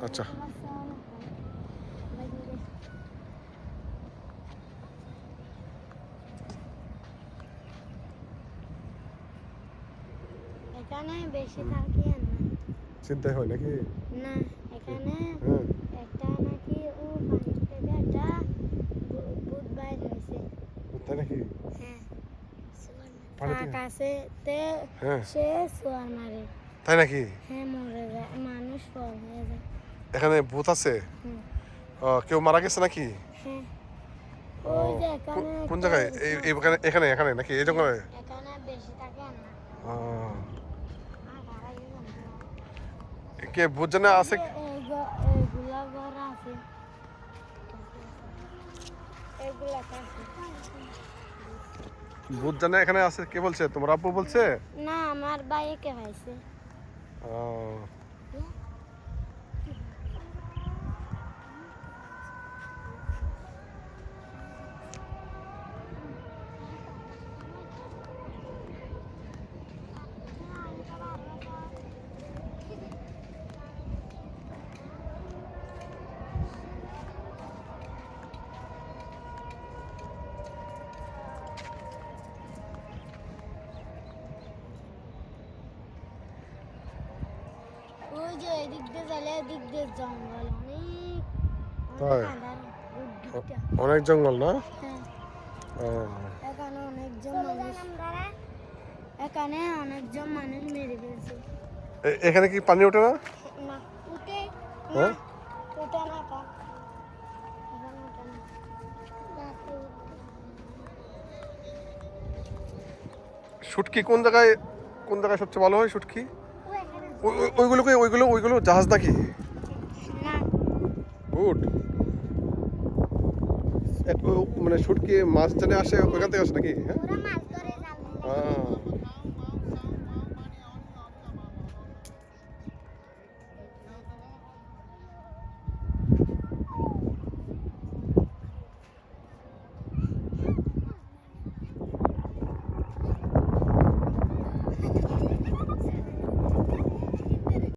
আচ্ছা এখানে বেশি থাকি না চিন্তাই হয় নাকি না এখানে হ্যাঁ একটা নাকি ও পানি থেকে একটা ভূত বাইর হয়েছে তাই নাকি হ্যাঁ পানি থেকে আকাশেতে হ্যাঁ সে সোয়ার মারে তাই নাকি হ্যাঁ মরে যায় মানুষ ফল হয়ে যায় এখানে ভূত আছে হুম কেউ মারা গেছে নাকি হ্যাঁ ও, ওই যে এখানে কোন একটা জায়গায় রিসোর্ট এখানে এখানে নাকি এই জঙ্গলে এখানে বেশি থাকে না কে ভূত জানে আছে এগুলা ঘর আছে এগুলা আছে ভূত জানে এখানে আছে কে বলছে তোমার আব্বু বলছে না আমার বাইকে হয়েছে আহ, ওই যে এদিক দিয়ে গেলে এদিক দিয়ে জঙ্গল অনেক তাই আন্ধার দিকটা অনেক জঙ্গল না হ্যাঁ আহ, এখানে অনেকজন মানুষ মেরে ফেলছে এখানে কি পানি ওঠে না না উঠে হ্যাঁ ওটা না কা এখানে ওঠে না শুটকি কোন জায়গায় সবচেয়ে ভালো হয় শুটকি ওইগুলো জাহাজ নাকি না বুট মানে শুটকি মাছ জানে আসে ওইখান থেকে আসে নাকি হ্যাঁ ওরা মাছ ধরে জাল আহ,